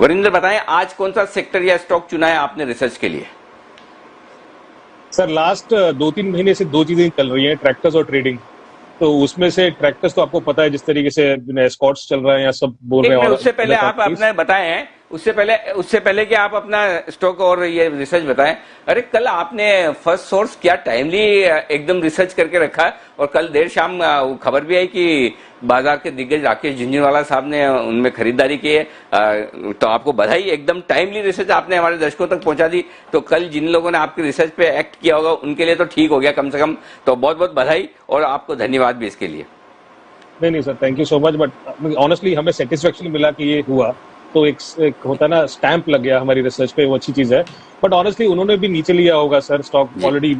वरिंदर बताएं, आज कौन सा सेक्टर या स्टॉक चुना है आपने रिसर्च के लिए? सर लास्ट 2-3 महीने से दो चीजें चल रही हैं, ट्रैक्टर्स और ट्रेडिंग। तो उसमें से ट्रैक्टर्स तो आपको पता है जिस तरीके से एस्कॉर्ट्स चल रहे हैं या सब बोल एक रहे हैं मिनट, और उससे पहले अलग आप कंपनीज। अपना बताएं हैं, उससे पहले कि आप अपना स्टॉक और ये रिसर्च बताएं। अरे कल आपने फर्स्ट सोर्स क्या टाइमली एकदम रिसर्च करके रखा है, और कल देर शाम वो खबर भी आई कि बाजार के दिग्गज राकेश झुंझुनवाला साहब ने उनमें खरीदारी की है। तो आपको बधाई, एकदम टाइमली रिसर्च आपने हमारे दर्शकों तक पहुंचा दी। तो कल जिन लोगों ने आपकी रिसर्च पे एक्ट किया होगा उनके लिए तो ठीक हो गया कम से कम। तो बहुत बहुत बधाई और आपको धन्यवाद भी इसके लिए। नहीं नहीं sir, thank you so much, but honestly हमें सेटिस्फेक्शन मिला कि ये हुआ। तो एक होता है ना, स्टैंप लग गया हमारी रिसर्च पे, वो अच्छी चीज है। बट ऑनेस्टली उन्होंने भी नीचे लिया होगा सर, स्टॉक जी। ऑलरेडी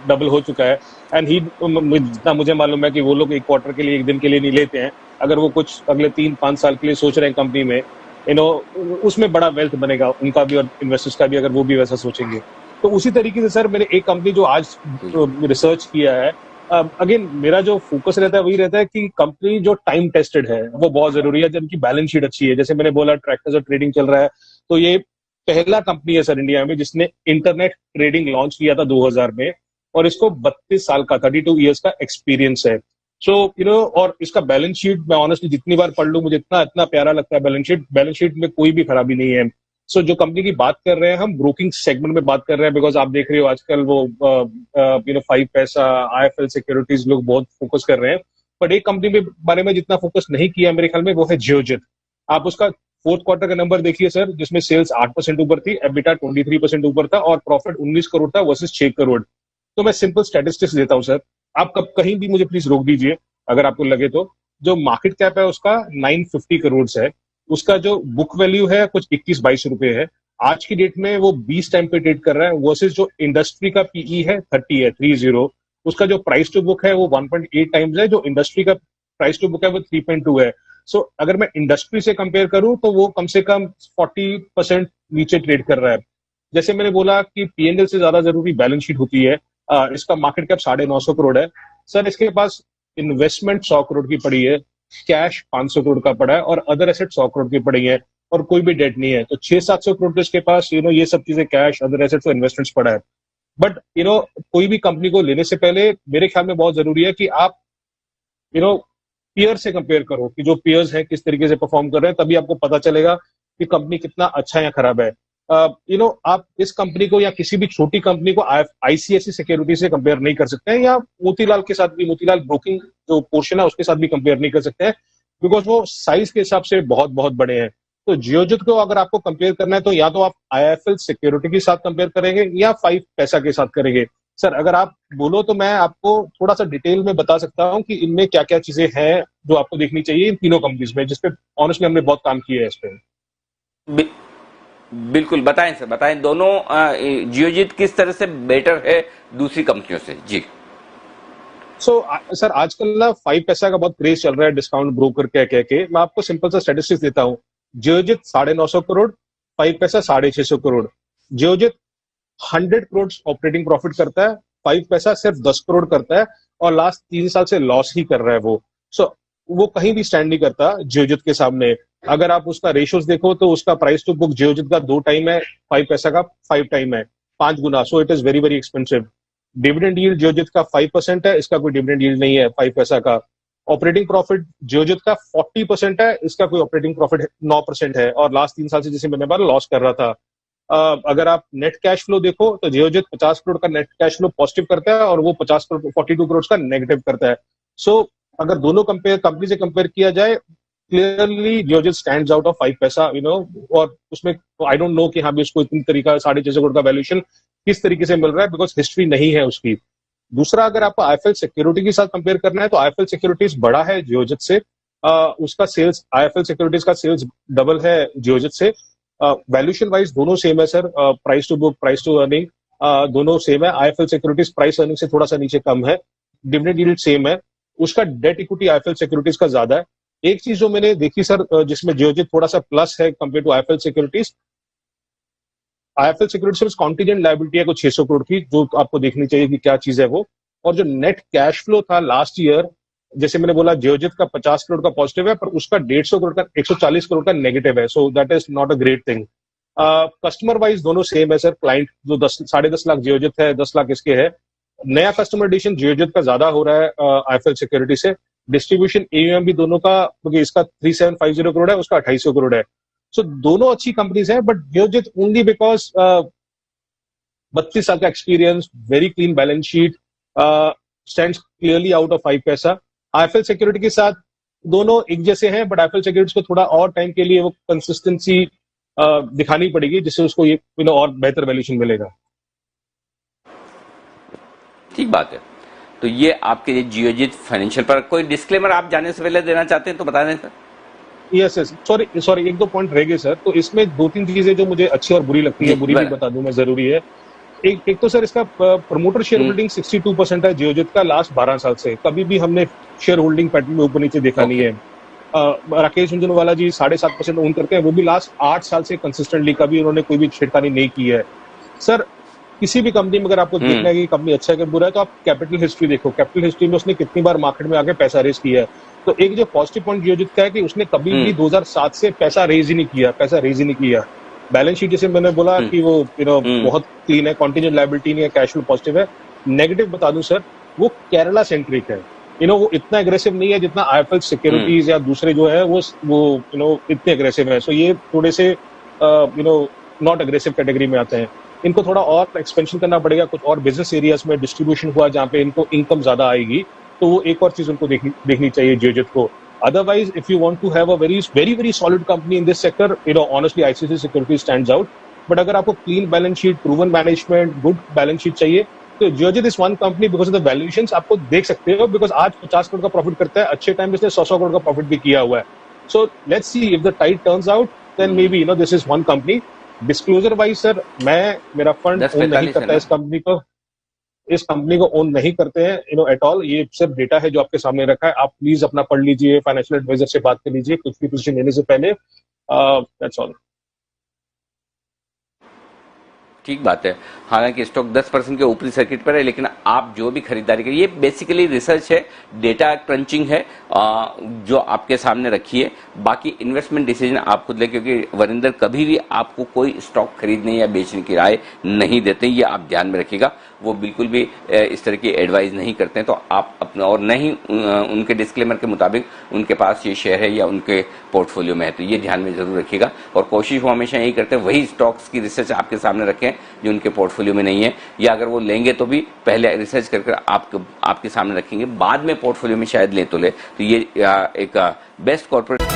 डबल हो चुका है। एंड ही, जितना मुझे मालूम है कि वो लोग एक क्वार्टर के लिए, एक दिन के लिए नहीं लेते हैं। अगर वो कुछ अगले 3-5 साल के लिए सोच रहे हैं कंपनी में, उसमें बड़ा वेल्थ बनेगा उनका भी और इन्वेस्टर्स का भी, अगर वो भी वैसा सोचेंगे। तो उसी तरीके से सर मैंने एक कंपनी जो आज रिसर्च किया है, अगेन मेरा जो फोकस रहता है वही रहता है कि कंपनी जो टाइम टेस्टेड है वो बहुत जरूरी है, जिनकी बैलेंस शीट अच्छी है। जैसे मैंने बोला ट्रैक्टर्स और ट्रेडिंग चल रहा है, तो ये पहला कंपनी है सर इंडिया में जिसने इंटरनेट ट्रेडिंग लॉन्च किया था 2000 में, और इसको 32 साल का 32 ईयर्स का एक्सपीरियंस है। सो और इसका बैलेंस शीट मैं ऑनेस्टली जितनी बार पढ़ लूं मुझे इतना इतना प्यारा लगता है। बैलेंस शीट में कोई भी खराबी नहीं है। सो जो कंपनी की बात कर रहे हैं हम, ब्रोकिंग सेगमेंट में बात कर रहे हैं, बिकॉज आप देख रहे हो आजकल वो 5पैसा, IIFL सिक्योरिटीज लोग बहुत फोकस कर रहे हैं। बट एक कंपनी के बारे में जितना फोकस नहीं किया मेरे ख्याल में, वो है जियोजित। आप उसका फोर्थ क्वार्टर का नंबर देखिए सर, जिसमें सेल्स 8% ऊपर थी, एबिटा 23% ऊपर था, और प्रॉफिट 19 करोड़ था वर्सेस 6 करोड़। तो मैं सिंपल स्टैटिस्टिक्स देता हूँ सर, आप कब कहीं भी मुझे प्लीज रोक दीजिए अगर आपको लगे तो। जो मार्केट कैप है उसका 950 करोड़ है। उसका जो बुक वैल्यू है कुछ 21-22 रुपए है। आज की डेट में वो 20 टाइम पे ट्रेड कर रहा है, वर्सेस जो इंडस्ट्री का पीई है 30 है, 30। उसका जो प्राइस टू बुक है वो 1.8 टाइम्स है, जो इंडस्ट्री का प्राइस टू बुक है वो 3.2 है। सो अगर मैं इंडस्ट्री से कंपेयर करूं तो वो कम से कम 40% नीचे ट्रेड कर रहा है। जैसे मैंने बोला कि P&L से ज्यादा जरूरी बैलेंस शीट होती है। इसका मार्केट कैप 950 करोड़ है सर। इसके पास इन्वेस्टमेंट 100 करोड़ की पड़ी है, कैश 500 करोड़ का पड़ा है, और अदर एसेट 100 करोड़ की पड़ी है, और कोई भी डेट नहीं है। तो 600-700 करोड़ तो इसके पास ये सब चीजें, कैश, अदर एसेट्स और इन्वेस्टमेंट्स पड़ा है। बट कोई भी कंपनी को लेने से पहले मेरे ख्याल में बहुत जरूरी है कि आप पीयर से कंपेयर करो कि जो पीयर्स हैं किस तरीके से परफॉर्म कर रहे हैं, तभी आपको पता चलेगा कि कंपनी कितना अच्छा या खराब है। आप इस कंपनी को या किसी भी छोटी कंपनी को ICICI सिक्योरिटी से कंपेयर नहीं कर सकते हैं, या मोतीलाल के साथ भी, मोतीलाल ब्रोकिंग जो पोर्शन है उसके साथ भी कंपेयर नहीं कर सकते हैं, बिकॉज वो साइज के हिसाब से बहुत बहुत बड़े हैं। तो जियोजित को अगर आपको कंपेयर करना है तो या तो आप IIFL सिक्योरिटी के साथ कंपेयर करेंगे या 5पैसा के साथ करेंगे। सर अगर आप बोलो तो मैं आपको थोड़ा सा डिटेल में बता सकता हूँ कि इनमें क्या क्या चीजें हैं जो आपको देखनी चाहिए इन तीनों कंपनीज में, जिसपे ऑनेस्टली हमने बहुत काम किया है इस पे। बि, बिल्कुल बताएं सर, बताएं दोनों जियोजित किस तरह से बेटर है दूसरी कंपनियों से जी। सर आजकल ना 5पैसा का बहुत क्रेज चल रहा है, डिस्काउंट ब्रोकर कह के। मैं आपको सिंपल सा स्टैटिस्टिक्स देता हूँ। जियोजित 950 करोड़, 5पैसा 650 करोड़। जियोजित 100 करोड़ ऑपरेटिंग प्रॉफिट करता है, 5पैसा सिर्फ 10 करोड़ करता है, और लास्ट 3 साल से लॉस ही कर रहा है वो। सो वो कहीं भी स्टैंड नहीं करता जियोजित के सामने। अगर आप उसका रेशियोज देखो तो उसका प्राइस टू बुक जियोजित का 2 टाइम है, 5पैसा का 5 टाइम है, 5 गुना। So it is very very expensive. Dividend yield Geojit का 5% है, इसका कोई डिविडेंड यील्ड नहीं है 5पैसा का। ऑपरेटिंग प्रॉफिट जियोजित का 40% है, इसका कोई ऑपरेटिंग प्रॉफिट 9% है, और लास्ट 3 साल से जैसे मैंने बोला लॉस कर रहा था। अगर आप नेट कैश फ्लो देखो तो जियोजित 50 करोड़ का नेट कैश फ्लो पॉजिटिव करता है, और वो 50 करोड़ 42 करोड़ का नेगेटिव करता है। सो अगर दोनों कंपनी से कंपेयर किया जाए, clearly Geojit stands out of 5पैसा। और उसमें आई डोंट नो कि हाँ भी उसको इतनी तरीका 650 करोड़ का वैल्यूएशन किस तरीके से मिल रहा है, बिकॉज हिस्ट्री नहीं है उसकी। दूसरा, अगर आपको IIFL सिक्योरिटी के साथ कंपेयर करना है तो IIFL सिक्योरिटीज बड़ा है जियोजित से। उसका सेल्स, IIFL सिक्योरिटीज का सेल्स डबल है जियोजित से। वैल्यूएशन वाइज दोनों सेम है sir, price to book, price to earning दोनों सेम है। IIFL सिक्योरिटीज प्राइस अर्निंग से थोड़ा सा नीचे कम है। डिविडेंड यील्ड सेम है। उसका डेट इक्विटी IIFL सिक्योरिटीज का ज्यादा है। एक चीज जो मैंने देखी सर, जिसमें जियोजित थोड़ा सा प्लस है compare to IIFL securities, IIFL securities contingent liability है कुछ 600 करोड़ की, जो आपको देखनी चाहिए कि क्या चीज है वो। और जो नेट कैश फ्लो था लास्ट ईयर जैसे मैंने बोला जियोजित का 50 करोड़ का पॉजिटिव है, पर उसका 150 करोड़ का 140 करोड़ का नेगेटिव है, so that is not a great thing. Customer wise दोनों सेम है सर। क्लाइंट जो 10-10.5 लाख जियोजित है, 10 लाख इसके है। नया कस्टमर एडिशन जियोजित का ज्यादा हो रहा है आईएफएल सिक्योरिटी से। डिस्ट्रीब्यूशन एयूएम भी दोनों का, क्योंकि इसका 3750 करोड़ है, उसका 2800 करोड़ है। सो दोनों अच्छी कंपनीज हैं, बट जियोजित ओनली बिकॉज 32 साल का experience, very clean balance sheet, stands clearly out of 5 पैसा। आईएफएल सिक्योरिटी के साथ दोनों एक जैसे हैं, बट आईएफएल सिक्योरिटी को थोड़ा और टाइम के लिए वो कंसिस्टेंसी दिखानी पड़ेगी, जिससे उसको ये और बेहतर वैल्यूएशन मिलेगा। ठीक बात है। तो ये आपके जियोजित फाइनेंशियल पर कोई डिस्क्लेमर आप जाने से पहले देना चाहते हैं तो बता दें sir. Yes yes, sorry 1-2 point रह गए सर। तो इसमें 2-3 चीजें जो मुझे अच्छी और बुरी लगती है, बुरी भी बता दूं मैं, जरूरी है। एक तो सर इसका प्रमोटर शेयर होल्डिंग 62% है जियोजित का लास्ट 12 साल से। कभी भी हमने शेयर होल्डिंग पैटर्न में ऊपर नीचे देखा नहीं है। राकेश झुंझुनवाला जी 7.5% ओन करते हैं, वो भी लास्ट 8 साल से कंसिस्टेंटली कभी उन्होंने कोई भी छेड़खानी नहीं की है। सर किसी भी कंपनी में अगर आपको देखना है कि कंपनी अच्छा है कि बुरा है, तो आप कैपिटल हिस्ट्री देखो। कैपिटल हिस्ट्री में उसने कितनी बार मार्केट में आके पैसा रेज किया है। तो एक जो पॉजिटिव पॉइंट जियोजित का है कि उसने कभी भी 2007 से पैसा रेज ही नहीं किया। बैलेंस शीट जैसे मैंने बोला कि वो बहुत क्लीन है, कॉन्टिजेंट लायबिलिटी नहीं है, कैश फ्लो पॉजिटिव है। नेगेटिव बता दूं सर, वो केरला सेंट्रिक है। वो इतना एग्रेसिव नहीं है जितना आईएफएल सिक्योरिटीज या दूसरे जो है वो इतने एग्रेसिव है। सो ये थोड़े से नॉट एग्रेसिव कैटेगरी में आते हैं। इनको थोड़ा और एक्सपेंशन करना पड़ेगा, कुछ और बिजनेस एरियाज में डिस्ट्रीब्यूशन हुआ जहाँ पे इनको इनकम ज्यादा आएगी, तो वो एक और चीज उनको देखनी चाहिए जियोजित को। Otherwise, if you want to have a very solid company in this sector, honestly, ICICI Securities stands out. But अगर आपको clean balance sheet, proven management, good balance sheet चाहिए, तो Geojit is one company because of the valuations आपको देख सकते हो, because आज 50 करोड़ का प्रॉफिट करता है, अच्छे टाइम में इसने 100 करोड़ का प्रॉफिट भी किया हुआ है। So let's see if the tide turns out, then maybe this is one company. Disclosure wise sir, मेरा फंड ओन नहीं करता इस कंपनी को ओन नहीं करते हैं एट ऑल। ये सिर्फ डेटा है जो आपके सामने रखा है। आप प्लीज अपना पढ़ लीजिए, फाइनेंशियल एडवाइजर से बात कर लीजिए कुछ भी पोजीशन लेने से पहले। That's all. ठीक बात है। हालांकि स्टॉक 10% के ऊपरी सर्किट पर है, लेकिन आप जो भी खरीदारी करिए, ये बेसिकली रिसर्च है, डेटा क्रंचिंग है जो आपके सामने रखी है। बाकी इन्वेस्टमेंट डिसीजन आप खुद ले, क्योंकि वरिंदर कभी भी आपको कोई स्टॉक खरीदने या बेचने की राय नहीं देते, ये आप ध्यान में रखिएगा। वो बिल्कुल भी इस तरह की एडवाइस नहीं करते हैं। तो आप अपना, और नहीं उनके डिस्क्लेमर के मुताबिक उनके पास ये शेयर है या उनके पोर्टफोलियो में है, तो ये ध्यान में जरूर रखिएगा। और कोशिश वो हमेशा यही करते हैं, वही स्टॉक्स की रिसर्च आपके सामने रखें जो उनके पोर्टफोलियो में नहीं है, या अगर वो लेंगे तो भी पहले रिसर्च करके आपके सामने रखेंगे, बाद में पोर्टफोलियो में शायद ले तो ले। तो ये एक बेस्ट कॉर्पोरेट